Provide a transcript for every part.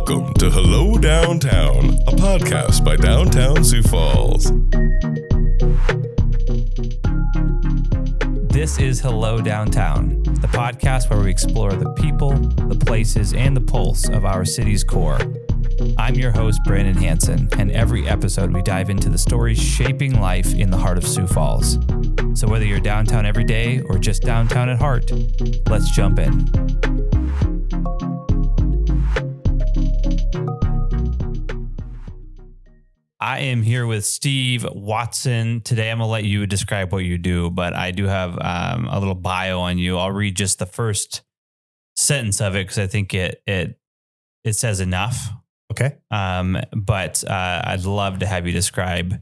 Welcome to Hello Downtown, a podcast by Downtown Sioux Falls. This is Hello Downtown, the podcast where we explore the people, the places, and the pulse of our city's core. I'm your host, Brandon Hanson, and every episode we dive into the stories shaping life in the heart of Sioux Falls. So whether you're downtown every day or just downtown at heart, let's jump in. I am here with Steve Watson. Today, I'm going to let you describe what you do, but I do have a little bio on you. I'll read just the first sentence of it because I think it says enough. Okay. But I'd love to have you describe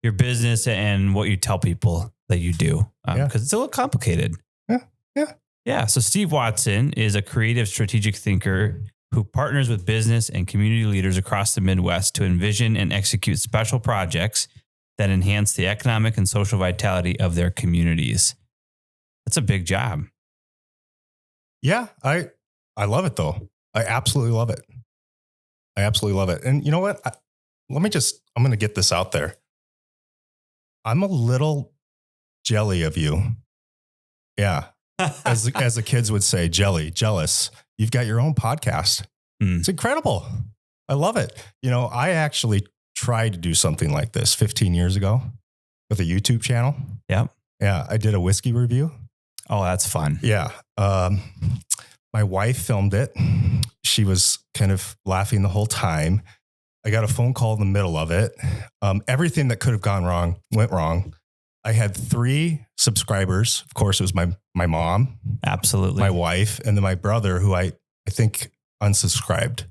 your business and what you tell people that you do because it's a little complicated. Yeah. So Steve Watson is a creative strategic thinker who partners with business and community leaders across the Midwest to envision and execute special projects that enhance the economic and social vitality of their communities. That's a big job. Yeah, I love it though. I absolutely love it. And you know what? I'm going to get this out there. I'm a little jelly of you. Yeah. As the kids would say, jealous. You've got your own podcast. It's incredible. I love it. You know, I actually tried to do something like this 15 years ago with a YouTube channel. Yep. Yeah. I did a whiskey review. Oh, that's fun. Yeah. My wife filmed it. She was kind of laughing the whole time. I got a phone call in the middle of it. Everything that could have gone wrong went wrong. I had 3 subscribers. Of course, it was my mom, absolutely, my wife, and then my brother, who I think unsubscribed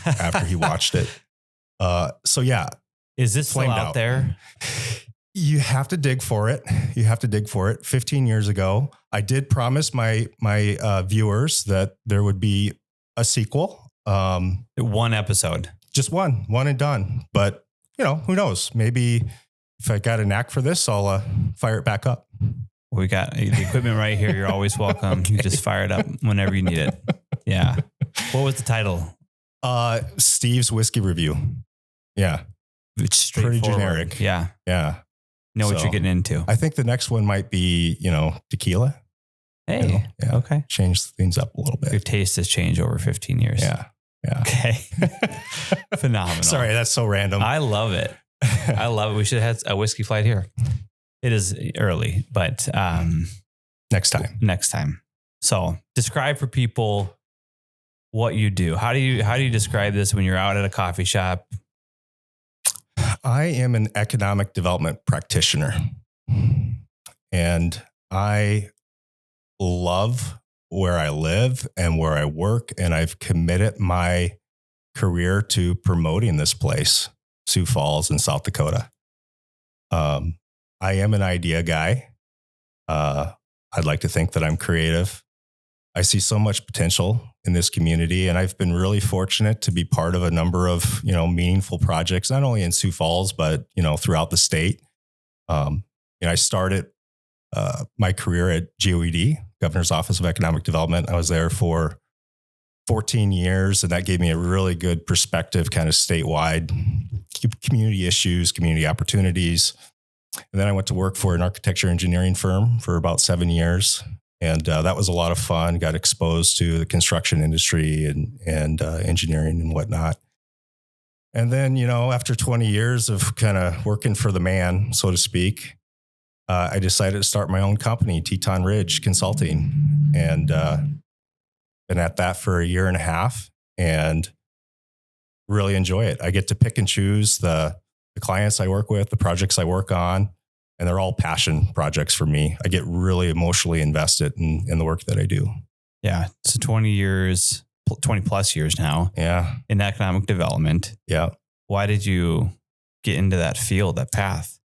after he watched it. So yeah. Is this still out there? You have to dig for it. 15 years ago, I did promise my viewers that there would be a sequel. One episode. Just one and done. But, you know, who knows? Maybe if I got a knack for this, I'll fire it back up. We got the equipment right here. You're always welcome. Okay. You just fire it up whenever you need it. Yeah. What was the title? Steve's Whiskey Review. Yeah. It's pretty generic. Yeah. Yeah. Know what you're getting into. I think the next one might be, tequila. Hey. Yeah. Okay. Change things up a little bit. Your taste has changed over 15 years. Yeah. Okay. Phenomenal. Sorry, that's so random. I love it. We should have had a whiskey flight here. It is early, but next time. So describe for people what you do. How do you describe this when you're out at a coffee shop? I am an economic development practitioner, and I love where I live and where I work, and I've committed my career to promoting this place, Sioux Falls in South Dakota. I am an idea guy. I'd like to think that I'm creative. I see so much potential in this community, and I've been really fortunate to be part of a number of, meaningful projects, not only in Sioux Falls, but, throughout the state. I started my career at GOED, Governor's Office of Economic Development. I was there for 14 years, and that gave me a really good perspective, kind of statewide community issues, community opportunities. And then I went to work for an architecture engineering firm for about 7 years. And that was a lot of fun, got exposed to the construction industry and engineering and whatnot. And then, after 20 years of kind of working for the man, so to speak, I decided to start my own company, Teton Ridge Consulting, and been at that for 1.5 years and really enjoy it. I get to pick and choose the clients I work with, the projects I work on, and they're all passion projects for me. I get really emotionally invested in the work that I do. Yeah. So 20 plus years now. Yeah. In economic development. Yeah. Why did you get into that field, that path?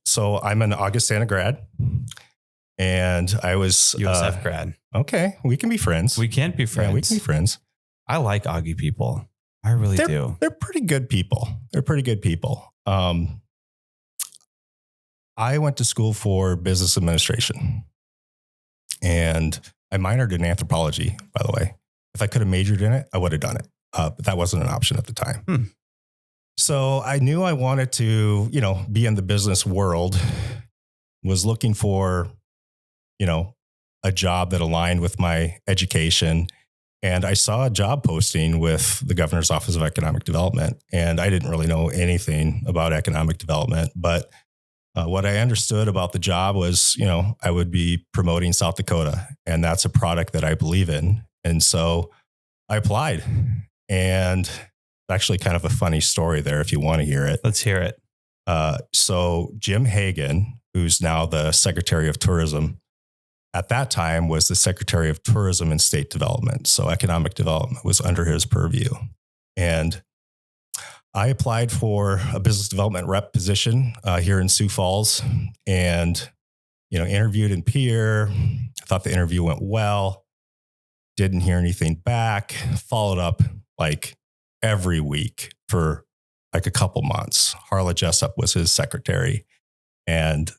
So I'm an Augustana grad, and I was USF grad. Okay. We can be friends. We can't be friends. Yeah, we can be friends. I like Augie people. I really do. They're pretty good people. I went to school for business administration, and I minored in anthropology, by the way. if I could have majored in it, I would have done it. But that wasn't an option at the time. So I knew I wanted to, be in the business world, was looking for, a job that aligned with my education. And I saw a job posting with the Governor's Office of Economic Development. And I didn't really know anything about economic development, but what I understood about the job was, I would be promoting South Dakota, and that's a product that I believe in. And so I applied, and actually kind of a funny story there if you want to hear it. Let's hear it. So Jim Hagan, who's now the Secretary of Tourism, at that time was the Secretary of Tourism and State Development. So economic development was under his purview. And I applied for a business development rep position here in Sioux Falls, and, interviewed in Pierre. I thought the interview went well. Didn't hear anything back. Followed up like every week for like a couple months. Harla Jessup was his secretary. And,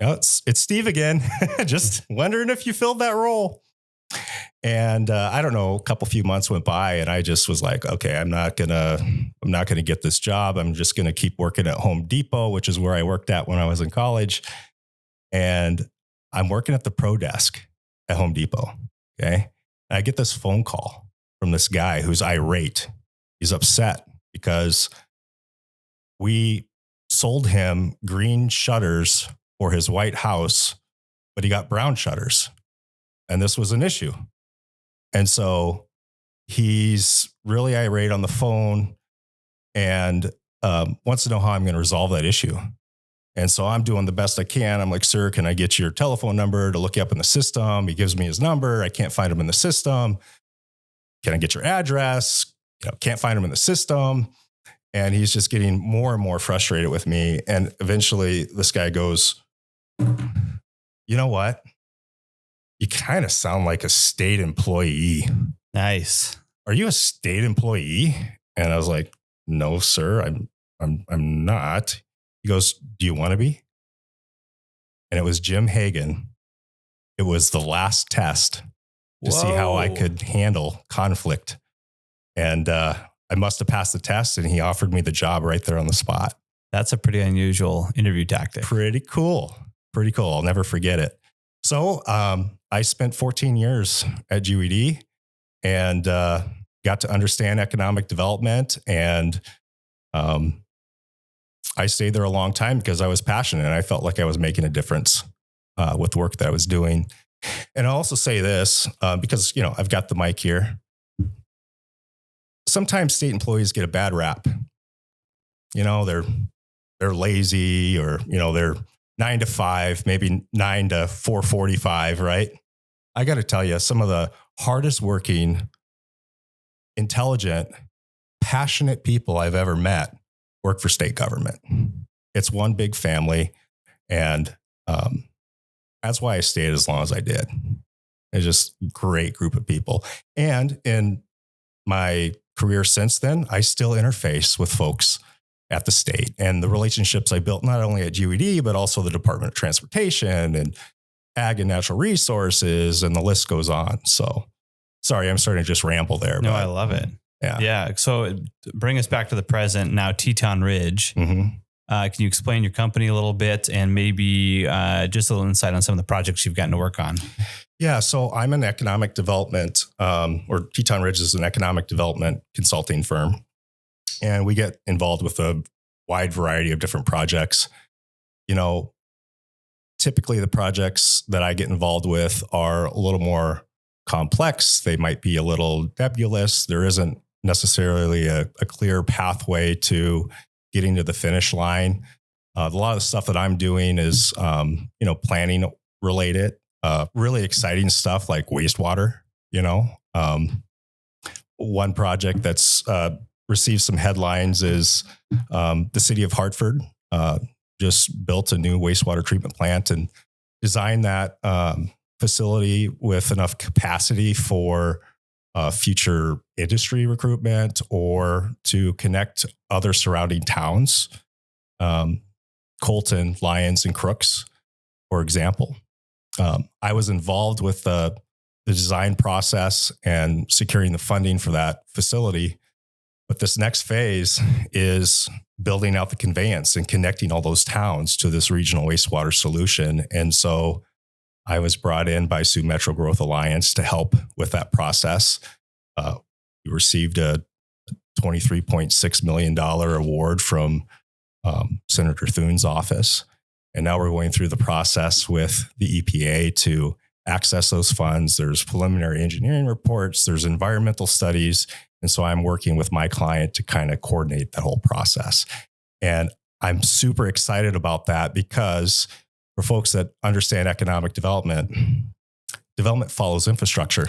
it's Steve again. Just wondering if you filled that role. And I don't know, few months went by, and I just was like, okay, I'm not gonna get this job. I'm just gonna keep working at Home Depot, which is where I worked at when I was in college. And I'm working at the pro desk at Home Depot. Okay. And I get this phone call from this guy who's irate. He's upset because we sold him green shutters for his white house, but he got brown shutters. And this was an issue. And so he's really irate on the phone and wants to know how I'm going to resolve that issue. And so I'm doing the best I can. I'm like, sir, can I get your telephone number to look you up in the system? He gives me his number. I can't find him in the system. Can I get your address? Can't find him in the system. And he's just getting more and more frustrated with me. And eventually this guy goes, you know what? You kind of sound like a state employee. Nice. Are you a state employee? And I was like, no, sir, I'm not. He goes, do you want to be? And it was Jim Hagan. It was the last test to see how I could handle conflict. And I must have passed the test, and he offered me the job right there on the spot. That's a pretty unusual interview tactic. Pretty cool. I'll never forget it. So I spent 14 years at GED and got to understand economic development. And I stayed there a long time because I was passionate and I felt like I was making a difference with the work that I was doing. And I'll also say this because, I've got the mic here. Sometimes state employees get a bad rap. They're lazy, or, they're 9 to 5, maybe 9 to 4:45, right? I got to tell you, some of the hardest working, intelligent, passionate people I've ever met work for state government. It's one big family. And that's why I stayed as long as I did. It's just a great group of people. And in my career since then, I still interface with folks at the state, and the relationships I built not only at GED, but also the Department of Transportation and Ag and Natural Resources, and the list goes on. So sorry, I'm starting to just ramble there. No, I love it. Yeah. So bring us back to the present now, Teton Ridge. Mm-hmm. Can you explain your company a little bit, and maybe just a little insight on some of the projects you've gotten to work on? Yeah. So I'm an economic development, or Teton Ridge is an economic development consulting firm. And we get involved with a wide variety of different projects. Typically the projects that I get involved with are a little more complex. They might be a little nebulous. There isn't necessarily a clear pathway to getting to the finish line. A lot of the stuff that I'm doing is, planning related, really exciting stuff like wastewater. One project that's received some headlines is the city of Hartford just built a new wastewater treatment plant and designed that facility with enough capacity for future industry recruitment or to connect other surrounding towns, Colton, Lyons, and Crooks, for example. I was involved with the the design process and securing the funding for that facility. But this next phase is building out the conveyance and connecting all those towns to this regional wastewater solution. And so I was brought in by Sioux Metro Growth Alliance to help with that process. We received a $23.6 million award from Senator Thune's office. And now we're going through the process with the EPA to access those funds. There's preliminary engineering reports, there's environmental studies. And so I'm working with my client to kind of coordinate that whole process. And I'm super excited about that because for folks that understand economic development, development follows infrastructure.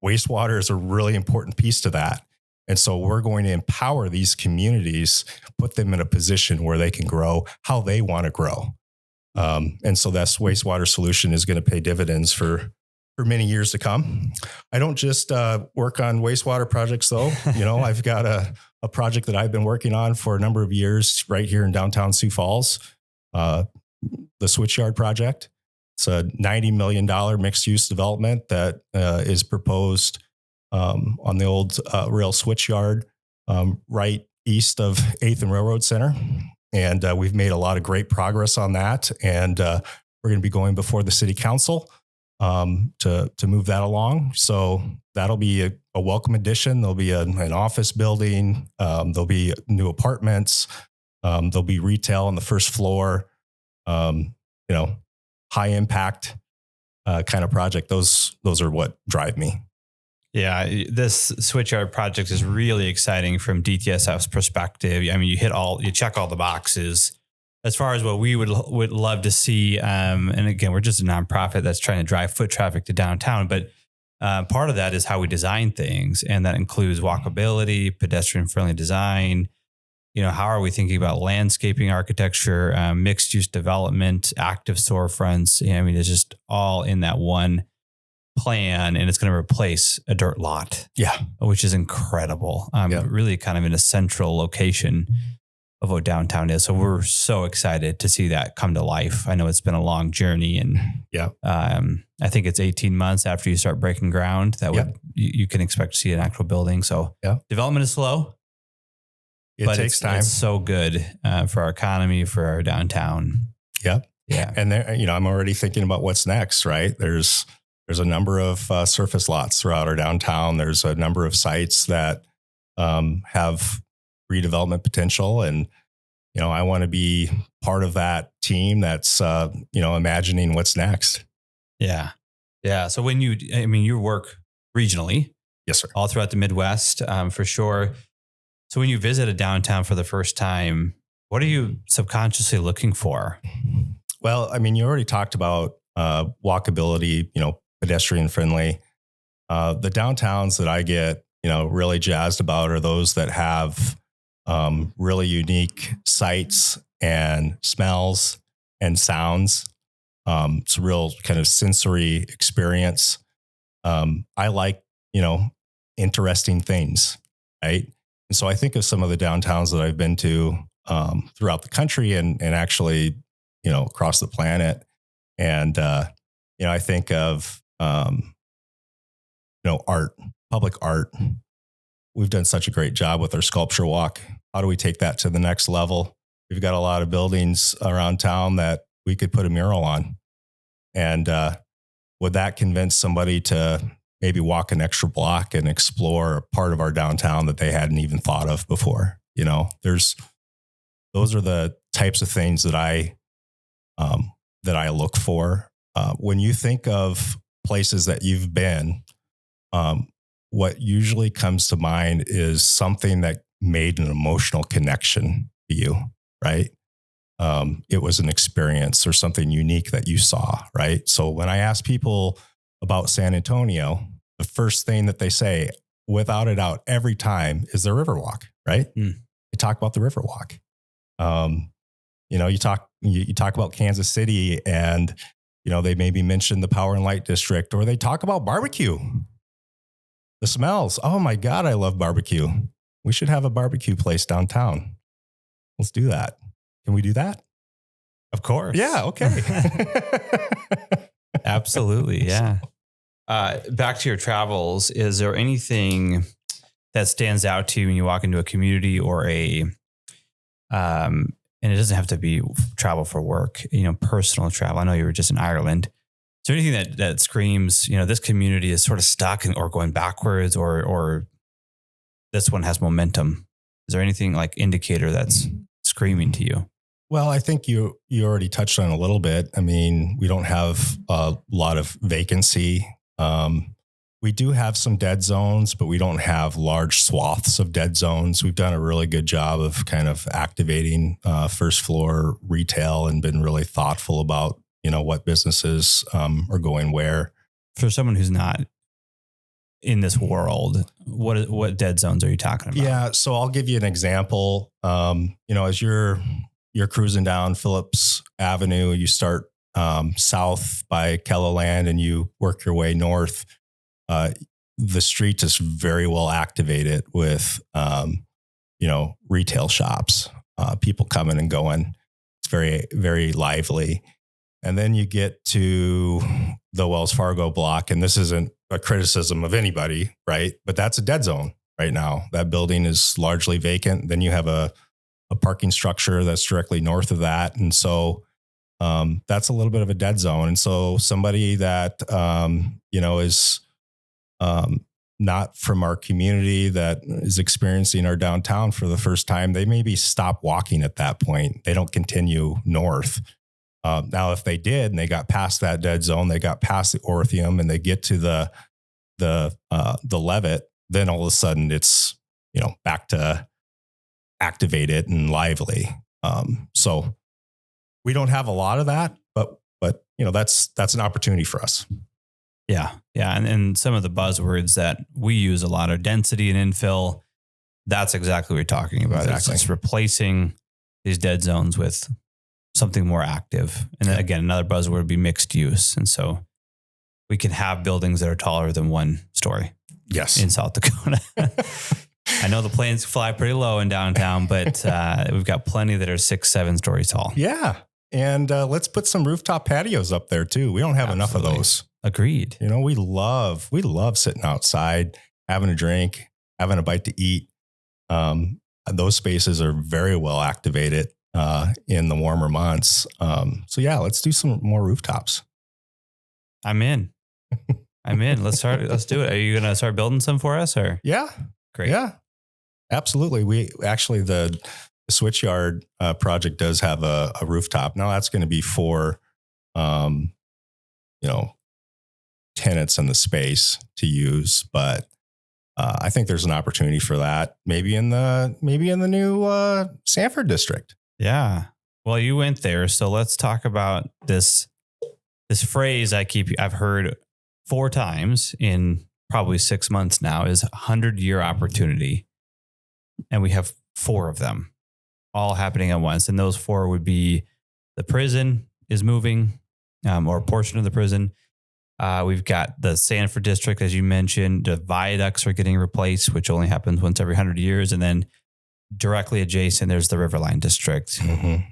Wastewater is a really important piece to that. And so we're going to empower these communities, put them in a position where they can grow how they want to grow. And so this wastewater solution is going to pay dividends for many years to come. I don't just work on wastewater projects, though. You know, I've got a project that I've been working on for a number of years right here in downtown Sioux Falls, the Switchyard project. It's a $90 million mixed use development that is proposed on the old rail switchyard right east of 8th and Railroad Center. And we've made a lot of great progress on that. And we're going to be going before the city council to move that along. So that'll be a welcome addition. There'll be an office building. There'll be new apartments. There'll be retail on the first floor. You know, high impact kind of project. Those are what drive me. Yeah, this Switchyard project is really exciting from DTSF's perspective. I mean, you check all the boxes as far as what we would love to see. And again, we're just a nonprofit that's trying to drive foot traffic to downtown. But part of that is how we design things. And that includes walkability, pedestrian friendly design. You know, how are we thinking about landscaping architecture, mixed use development, active storefronts? I mean, it's just all in that one plan, and it's going to replace a dirt lot. Yeah. Which is incredible. Really kind of in a central location of what downtown is. So we're so excited to see that come to life. I know it's been a long journey, and I think it's 18 months after you start breaking ground that you can expect to see an actual building. So development is slow. It takes time. It's so good for our economy, for our downtown. Yep. Yeah. And there, you know, I'm already thinking about what's next, right? There's a number of surface lots throughout our downtown. There's a number of sites that have redevelopment potential. And, you know, I want to be part of that team that's, imagining what's next. Yeah. Yeah. So you work regionally. Yes, sir. All throughout the Midwest, for sure. So when you visit a downtown for the first time, what are you subconsciously looking for? Well, I mean, you already talked about walkability, you know, pedestrian friendly. The downtowns that I get, you know, really jazzed about are those that have really unique sights and smells and sounds. It's a real kind of sensory experience. I like, you know, interesting things, right? And so I think of some of the downtowns that I've been to throughout the country and actually, you know, across the planet. And, I think of, art, public art. We've done such a great job with our sculpture walk. How do we take that to the next level? We've got a lot of buildings around town that we could put a mural on. And would that convince somebody to maybe walk an extra block and explore a part of our downtown that they hadn't even thought of before? You know, those are the types of things that I look for. When you think of places that you've been, what usually comes to mind is something that made an emotional connection to you, right? It was an experience or something unique that you saw, right? So when I ask people about San Antonio, the first thing that they say, without a doubt, every time is the Riverwalk, right? They talk about the Riverwalk. You talk about Kansas City and, you know, they maybe mention the Power and Light District, or they talk about barbecue. The smells. Oh my God, I love barbecue. We should have a barbecue place downtown. Let's do that. Can we do that? Of course. Yeah. Okay. Absolutely. Yeah. Back to your travels, is there anything that stands out to you when you walk into a community or and it doesn't have to be travel for work, personal travel. I know you were just in Ireland. Is there anything that screams, this community is sort of stuck or going backwards or this one has momentum? Is there anything like indicator that's screaming to you? Well, I think you already touched on a little bit. I mean, we don't have a lot of vacancy. We do have some dead zones, but we don't have large swaths of dead zones. We've done a really good job of kind of activating first floor retail and been really thoughtful about, what businesses are going where. For someone who's not in this world, what dead zones are you talking about? Yeah. So I'll give you an example. As you're cruising down Phillips Avenue, you start south by Kelloland and you work your way north. The street is very well activated with, retail shops, people coming and going. It's very, very lively. And then you get to the Wells Fargo block, and this isn't a criticism of anybody, right? But that's a dead zone right now. That building is largely vacant. Then you have a parking structure that's directly north of that. And so that's a little bit of a dead zone. And so somebody that, is not from our community that is experiencing our downtown for the first time, they maybe stop walking at that point. They don't continue north. Now, if they did and they got past that dead zone, they got past the Orpheum and they get to the Levitt, then all of a sudden it's, back to activated and lively. So we don't have a lot of that, but that's an opportunity for us. Yeah. Yeah. And some of the buzzwords that we use a lot are density and infill. That's exactly what you're talking about. Exactly. It's replacing these dead zones with something more active. And then again, another buzzword would be mixed use. And so we can have buildings that are taller than one story. Yes. In South Dakota. I know the planes fly pretty low in downtown, but we've got plenty that are 6-7 stories tall. Yeah. And let's put some rooftop patios up there too. We don't have enough of those. Agreed. We love sitting outside, having a drink, having a bite to eat. Those spaces are very well activated in the warmer months. So yeah, let's do some more rooftops. I'm in. Let's do it. Are you going to start building some for us or? Yeah. Great. Yeah, absolutely. We actually, the Switchyard project does have a rooftop. Now that's going to be for, tenants in the space to use, but I think there's an opportunity for that. Maybe in the new Sanford district. Yeah. Well, you went there, so let's talk about this phrase I've heard 4 times in probably 6 months now is 100-year opportunity. And we have 4 of them all happening at once. And those 4 would be the prison is moving, or a portion of the prison. We've got the Sanford district, as you mentioned, the viaducts are getting replaced, which only happens once every 100 years. And then directly adjacent, there's the Riverline district. Mm-hmm.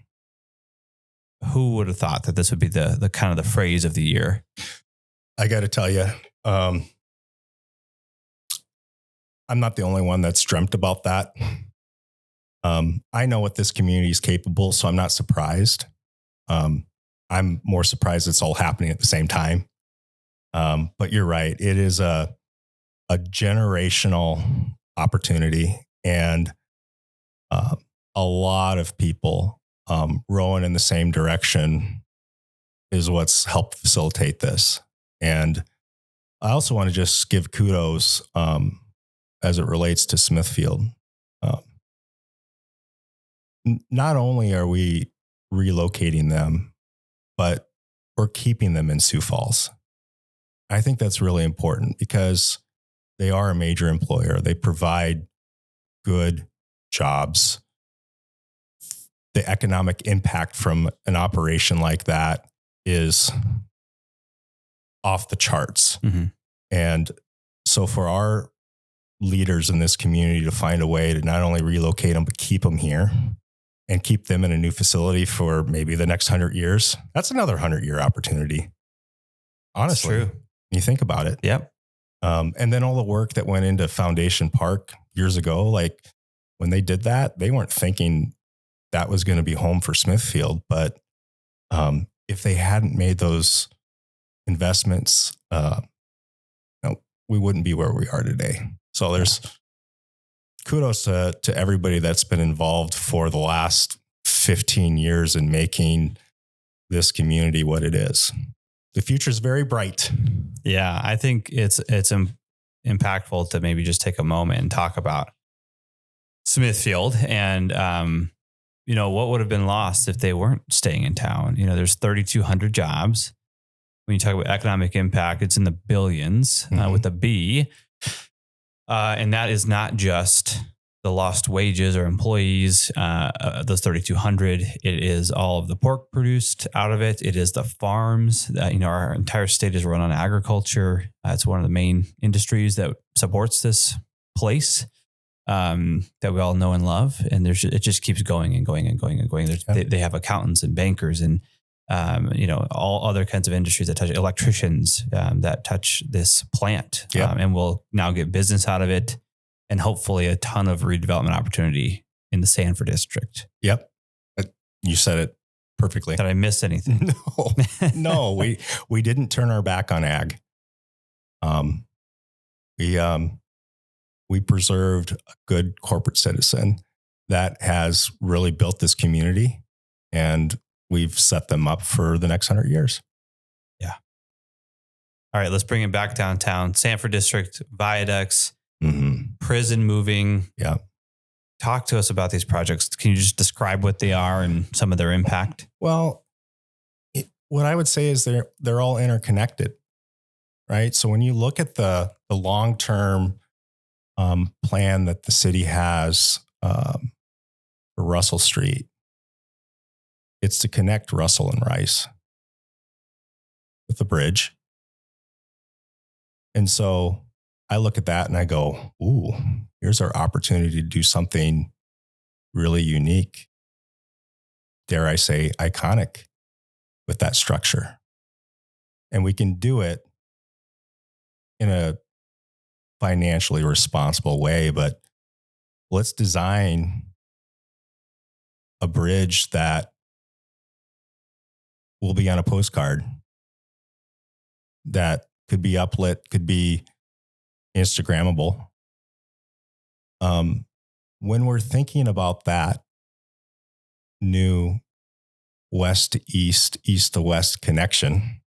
Who would have thought that this would be the kind of the phrase of the year? I got to tell you, I'm not the only one that's dreamt about that. I know what this community is capable, so I'm not surprised. I'm more surprised it's all happening at the same time. But you're right. It is a generational opportunity, and a lot of people rowing in the same direction is what's helped facilitate this. And I also want to just give kudos as it relates to Smithfield. Not only are we relocating them, but we're keeping them in Sioux Falls. I think that's really important because they are a major employer. They provide good jobs. The economic impact from an operation like that is off the charts. Mm-hmm. And so for our leaders in this community to find a way to not only relocate them, but keep them here and keep them in a new facility for maybe the next 100 years, that's another 100-year opportunity. Honestly. That's true. You think about it. Yep. And then all the work that went into Foundation Park years ago, like when they did that, they weren't thinking that was going to be home for Smithfield. But if they hadn't made those investments, we wouldn't be where we are today. So there's kudos to everybody that's been involved for the last 15 years in making this community what it is. The future is very bright. Yeah, I think it's impactful to maybe just take a moment and talk about Smithfield and, what would have been lost if they weren't staying in town. There's 3,200 jobs. When you talk about economic impact, it's in the billions with a B. And that is not just the lost wages or employees, those 3,200. It is all of the pork produced out of it. It is the farms. Our entire state is run on agriculture. It's one of the main industries that supports this place that we all know and love. And it just keeps going and going and going and going. They have accountants and bankers and all other kinds of industries that touch electricians that touch this plant, and will now get business out of it, and hopefully a ton of redevelopment opportunity in the Sanford district. Yep, you said it perfectly. Did I miss anything? No, we didn't turn our back on ag. We preserved a good corporate citizen that has really built this community, and we've set them up for the next 100 years. Yeah. All right, let's bring it back downtown. Sanford District, viaducts, prison moving. Yeah. Talk to us about these projects. Can you just describe what they are and some of their impact? Well, what I would say is they're all interconnected, right? So when you look at the long-term plan that the city has for Russell Street, it's to connect Russell and Rice with the bridge. And so I look at that and I go, ooh, here's our opportunity to do something really unique, dare I say, iconic with that structure. And we can do it in a financially responsible way, but let's design a bridge that will be on a postcard, that could be uplit, could be Instagrammable. When we're thinking about that new west to east, east to west connection,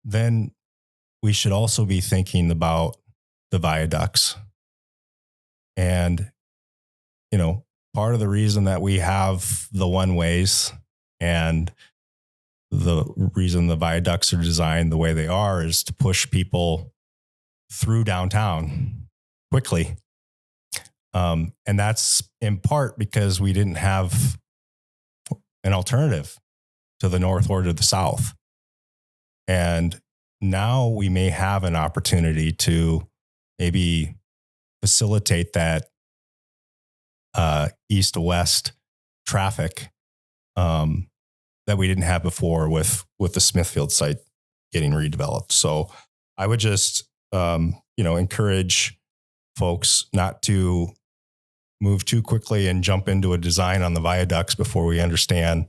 then we should also be thinking about the viaducts. And, part of the reason that we have the one-ways and the reason the viaducts are designed the way they are is to push people through downtown quickly. And that's in part because we didn't have an alternative to the north or to the south. And now we may have an opportunity to maybe facilitate that east to west traffic that we didn't have before with the Smithfield site getting redeveloped. So I would just, encourage folks not to move too quickly and jump into a design on the viaducts before we understand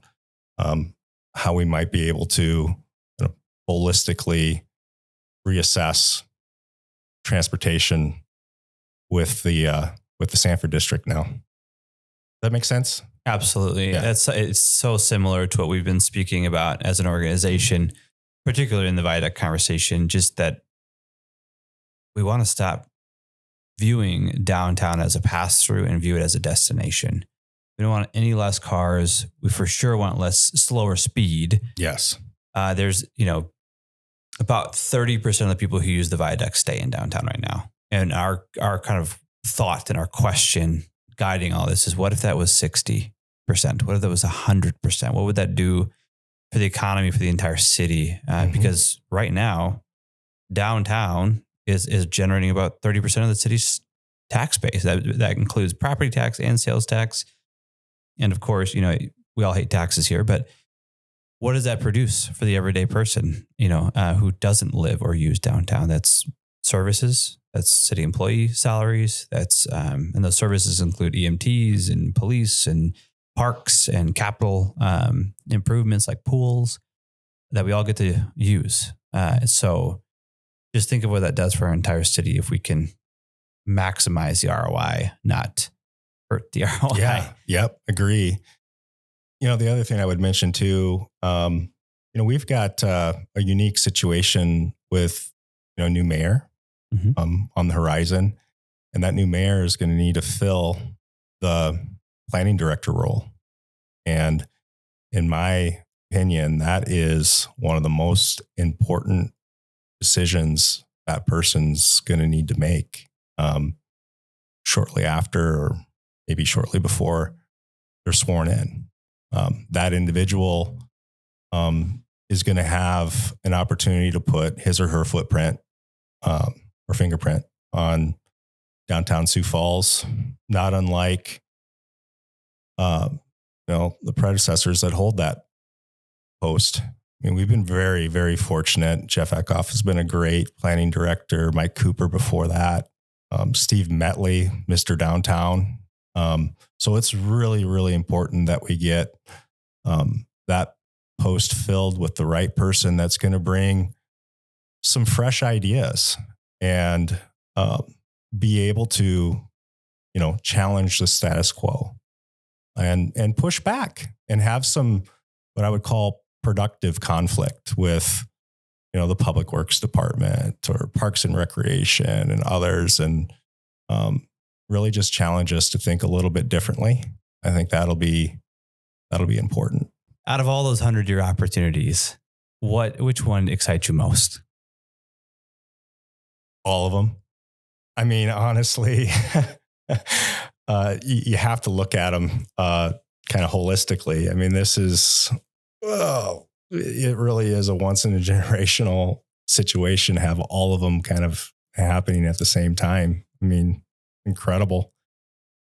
how we might be able to holistically reassess transportation with the Sanford district now. Does that make sense? Absolutely. Yeah. It's so similar to what we've been speaking about as an organization, particularly in the viaduct conversation, just that we want to stop viewing downtown as a pass through and view it as a destination. We don't want any less cars. We for sure want slower speed. Yes. There's, about 30% of the people who use the viaduct stay in downtown right now. And our kind of thought and our question guiding all this is, what if that was 60%? What if that was 100%? What would that do for the economy, for the entire city? Because right now, downtown is generating about 30% of the city's tax base. That includes property tax and sales tax. And of course, we all hate taxes here, but what does that produce for the everyday person, who doesn't live or use downtown? That's services, that's city employee salaries, that's and those services include EMTs and police and parks and capital improvements like pools that we all get to use. So just think of what that does for our entire city if we can maximize the ROI, not hurt the ROI. Yeah. Yep. Agree. The other thing I would mention too, we've got a unique situation with, new mayor on the horizon, and that new mayor is going to need to fill the planning director role. And in my opinion, that is one of the most important decisions that person's going to need to make shortly after, or maybe shortly before they're sworn in. That individual is going to have an opportunity to put his or her footprint or fingerprint on downtown Sioux Falls, not unlike the predecessors that hold that post. I mean, we've been very, very fortunate. Jeff Eckhoff has been a great planning director. Mike Cooper before that. Steve Metley, Mr. Downtown. So it's really, really important that we get that post filled with the right person that's going to bring some fresh ideas and be able to, challenge the status quo and push back and have some, what I would call productive conflict with, the Public Works Department or Parks and Recreation and others, and really just challenge us to think a little bit differently. I think that'll be important. Out of all those 100-year opportunities, which one excites you most? All of them. I mean, honestly, you have to look at them kind of holistically. I mean, this is, it really is a once in a generational situation to have all of them kind of happening at the same time. I mean, incredible.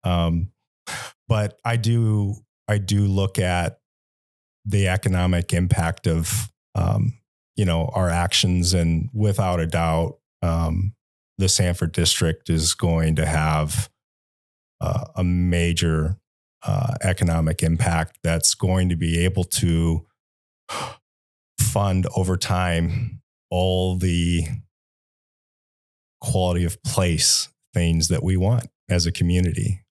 But I do look at the economic impact of, our actions, and without a doubt, the Sanford district is going to have a major economic impact that's going to be able to fund over time all the quality of place things that we want as a community.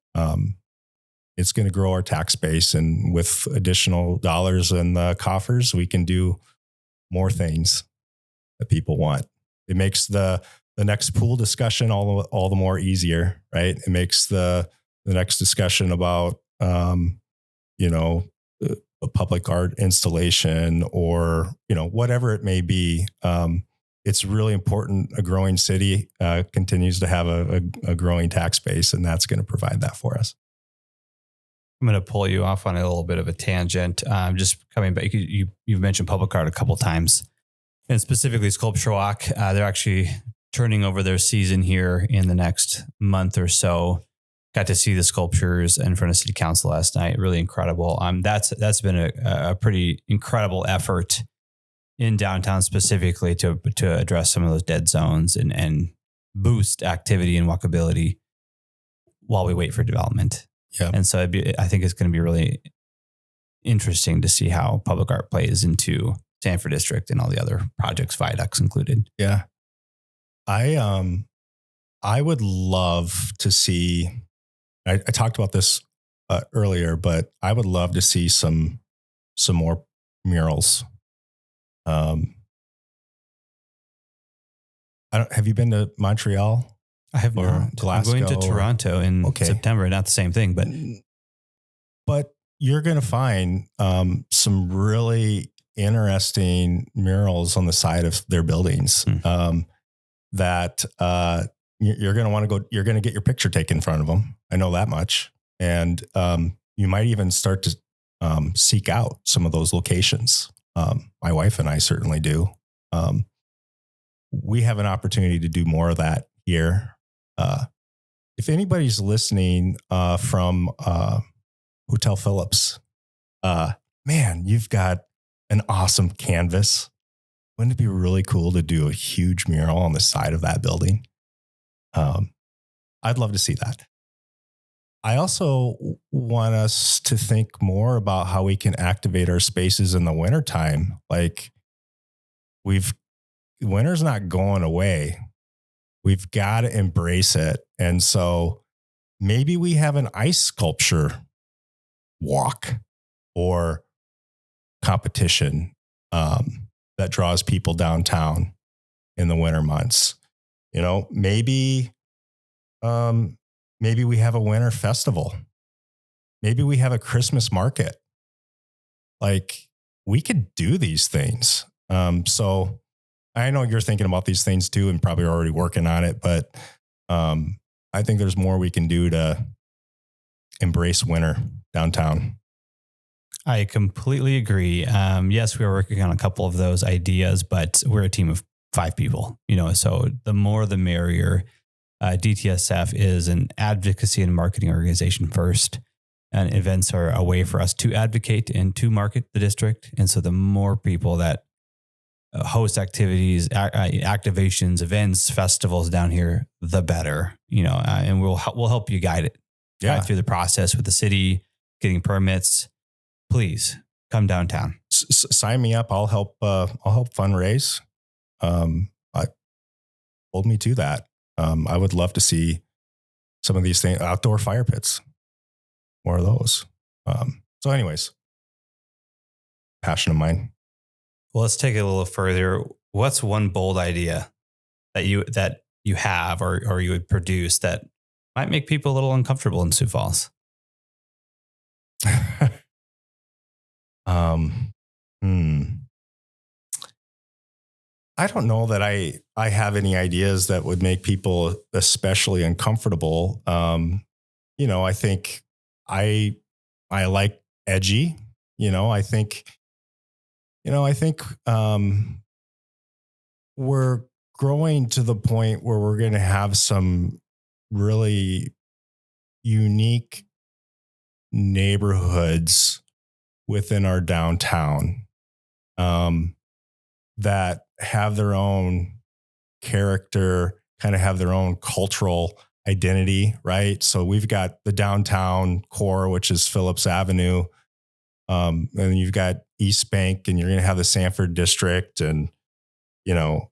It's going to grow our tax base, and with additional dollars in the coffers, we can do more things that people want. It makes the next pool discussion all the more easier, right? It makes the next discussion about, a public art installation or, whatever it may be. It's really important. A growing city continues to have a growing tax base, and that's going to provide that for us. I'm going to pull you off on a little bit of a tangent. Just coming back, you've mentioned public art a couple times, and specifically Sculpture Walk. They're actually turning over their season here in the next month or so. Got to see the sculptures in front of City Council last night. Really incredible. That's been a pretty incredible effort in downtown specifically to address some of those dead zones and boost activity and walkability while we wait for development. Yeah. And so I think it's going to be really interesting to see how public art plays into Sanford District and all the other projects, viaducts included. Yeah. I would love to see, I talked about this earlier, but I would love to see some more murals. Have you been to Montreal? I have not. Glasgow? I'm going to Toronto in September. Not the same thing, but you're going to find some really interesting murals on the side of their buildings that you're going to want to go. You're going to get your picture taken in front of them. I know that much, and you might even start to seek out some of those locations. My wife and I certainly do. We have an opportunity to do more of that here. If anybody's listening from Hotel Phillips, man, you've got an awesome canvas. Wouldn't it be really cool to do a huge mural on the side of that building? I'd love to see that. I also want us to think more about how we can activate our spaces in the wintertime. Like winter's not going away. We've got to embrace it. And so maybe we have an ice sculpture walk or competition that draws people downtown in the winter months. You know, maybe we have a winter festival. Maybe we have a Christmas market. Like, we could do these things. So I know you're thinking about these things too, and probably already working on it, but I think there's more we can do to embrace winter downtown. I completely agree. Yes, we are working on a couple of those ideas, but we're a team of 5 people, so the more the merrier. DTSF is an advocacy and marketing organization first, and events are a way for us to advocate and to market the district. And so the more people that host activities, activations, events, festivals down here, the better, and we'll help you guide it through the process with the city, getting permits. Please come downtown. Sign me up. I'll help fundraise. Hold me to that. I would love to see some of these things, outdoor fire pits, more of those. So anyways, passion of mine. Well, let's take it a little further. What's one bold idea that you have or you would produce that might make people a little uncomfortable in Sioux Falls? I don't know that I have any ideas that would make people especially uncomfortable. I think I like edgy. I think we're growing to the point where we're going to have some really unique neighborhoods within our downtown that have their own character, kind of have their own cultural identity, right? So we've got the downtown core, which is Phillips Avenue. And you've got East Bank, and you're going to have the Sanford District and, the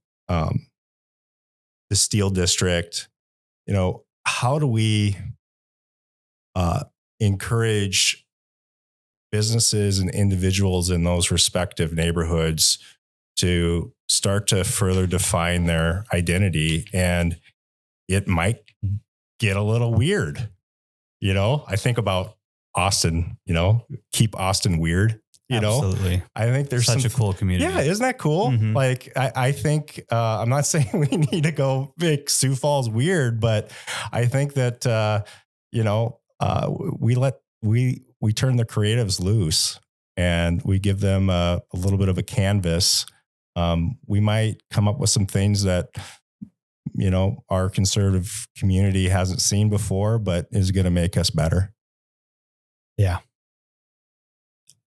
Steel District. How do we encourage businesses and individuals in those respective neighborhoods to start to further define their identity? And it might get a little weird. I think about Austin, keep Austin weird. Absolutely. I think there's such a cool community. Yeah. Isn't that cool? Mm-hmm. Like, I think, I'm not saying we need to go make Sioux Falls weird, but I think that, we turn the creatives loose and we give them a little bit of a canvas. We might come up with some things that, our conservative community hasn't seen before, but is going to make us better. Yeah.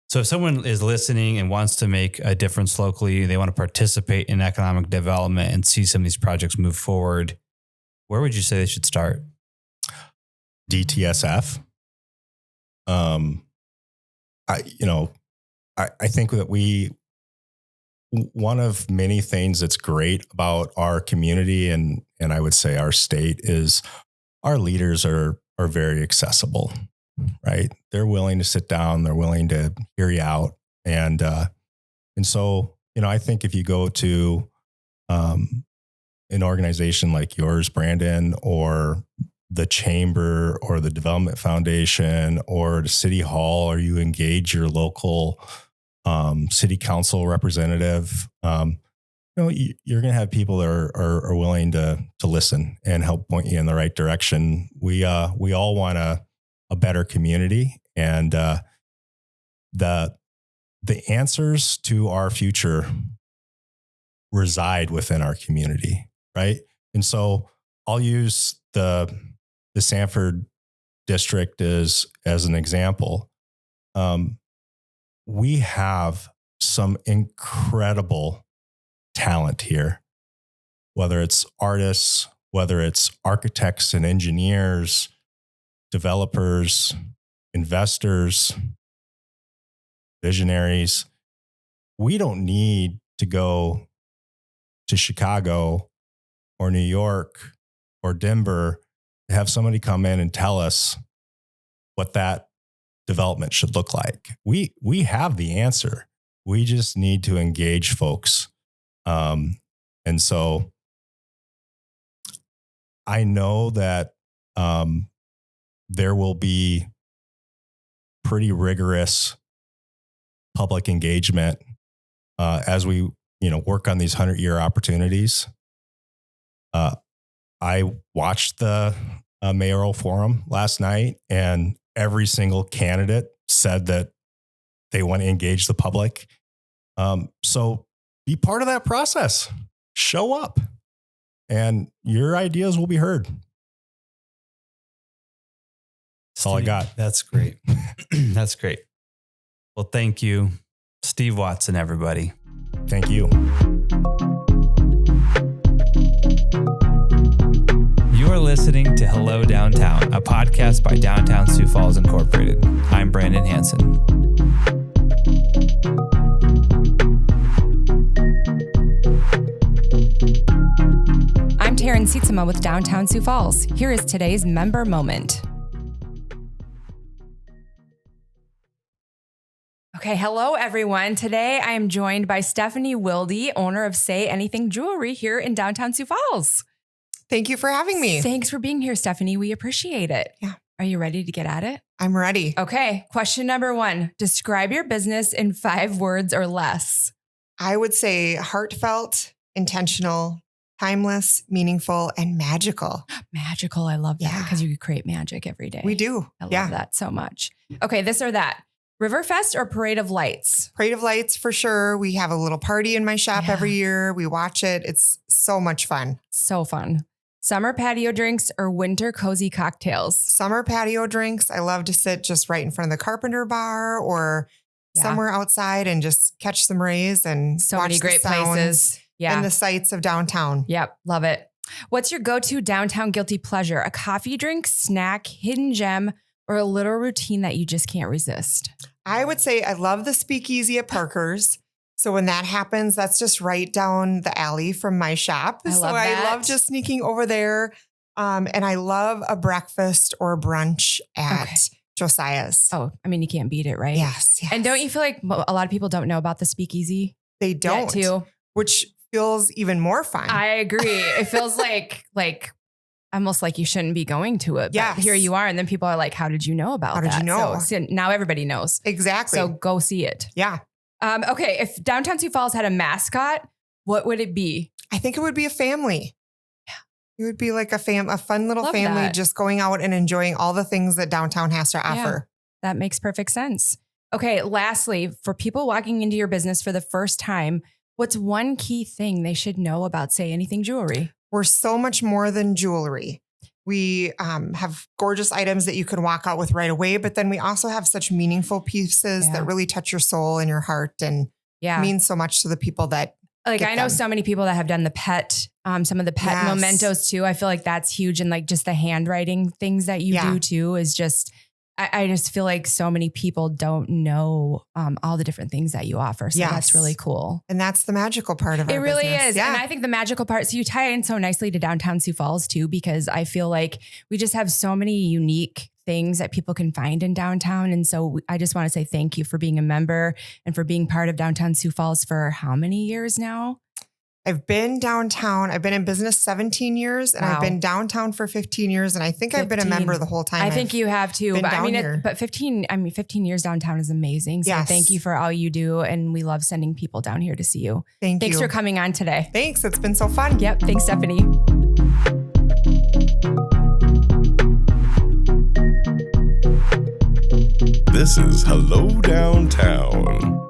So if someone is listening and wants to make a difference locally, they want to participate in economic development and see some of these projects move forward, where would you say they should start? DTSF. I think that one of many things that's great about our community and I would say our state is our leaders are very accessible, right? They're willing to sit down. They're willing to hear you out. And so, I think if you go to an organization like yours, Brandon, or the chamber or the Development Foundation or the City Hall, or you engage your local city council representative, you're going to have people that are willing to listen and help point you in the right direction. We all want a better community, and the answers to our future reside within our community, right? And so I'll use the Sanford District as an example. We have some incredible talent here, whether it's artists, whether it's architects and engineers, developers, investors, visionaries. We don't need to go to Chicago or New York or Denver to have somebody come in and tell us what that development should look like. We have the answer. We just need to engage folks. And so I know that there will be pretty rigorous public engagement as we work on these 100-year opportunities. I watched the mayoral forum last night, and every single candidate said that they want to engage the public. So be part of that process. Show up, and your ideas will be heard. That's all I got. That's great. That's great. Well, thank you, Steve Watson, everybody. Thank you. You are listening to Hello Downtown, a podcast by Downtown Sioux Falls Incorporated. I'm Brandon Hansen. I'm Taryn Sietsema with Downtown Sioux Falls. Here is today's member moment. Okay, hello everyone. Today I am joined by Stephanie Wilde, owner of Say Anything Jewelry here in Downtown Sioux Falls. Thank you for having me. Thanks for being here, Stephanie. We appreciate it. Yeah. Are you ready to get at it? I'm ready. Okay, question number 1. Describe your business in 5 words or less. I would say heartfelt, intentional, timeless, meaningful, and magical. Magical. I love that Yeah. because you create magic every day. We do. I love Yeah. that so much. Okay, this or that. Riverfest or Parade of Lights? Parade of Lights for sure. We have a little party in my shop Yeah. every year. We watch it. It's so much fun. So fun. Summer patio drinks or winter cozy cocktails? Summer patio drinks. I love to sit just right in front of the Carpenter Bar or Yeah. somewhere outside and just catch some rays and So watch many great the sounds places. Yeah. and the sights of downtown. Yep. Love it. What's your go-to downtown guilty pleasure? A coffee drink, snack, hidden gem, or a little routine that you just can't resist? I would say I love the speakeasy at Parker's. So when that happens, that's just right down the alley from my shop. I So love I that. love just sneaking over there. And I love a breakfast or brunch at Okay. Josiah's. Oh, I mean, you can't beat it, right? Yes, yes. And don't you feel like a lot of people don't know about the speakeasy? They yet, don't, too. which feels even more fun. I agree. It feels like almost like you shouldn't be going to it. But Yes. here you are. And then people are like, how did you know about How that? did you know? So now everybody knows. Exactly. So go see it. Yeah. Okay. If Downtown Sioux Falls had a mascot, what would it be? I think it would be a family. Yeah. It would be like a fun little Love family that. just going out and enjoying all the things that downtown has to offer. That makes perfect sense. Okay. Lastly, for people walking into your business for the first time, what's one key thing they should know about Say Anything Jewelry? We're so much more than jewelry. We have gorgeous items that you can walk out with right away, but then we also have such meaningful pieces Yeah. that really touch your soul and your heart and Yeah. mean so much to the people that Like get I know them. so many people that have done the pet, some of the pet Yes. mementos too. I feel like that's huge. And like just the handwriting things that you Yeah. do too is just, I just feel like so many people don't know all the different things that you offer. So Yes. that's really cool. and that's the magical part of It our really business. is. Yeah. And I think the magical part, so you tie in so nicely to Downtown Sioux Falls too, because I feel like we just have so many unique things that people can find in downtown. And so I just want to say thank you for being a member and for being part of Downtown Sioux Falls for how many years now? I've been downtown. I've been in business 17 years and Wow. I've been downtown for 15 years. And I think I've been a 15. member the whole time. I think you have too, been but I down mean, here. but 15 years downtown is amazing. So Yes. thank you for all you do. And we love sending people down here to see you. Thanks Thanks for coming on today. Thanks. It's been so fun. Yep. Thanks, Stephanie. This is Hello Downtown.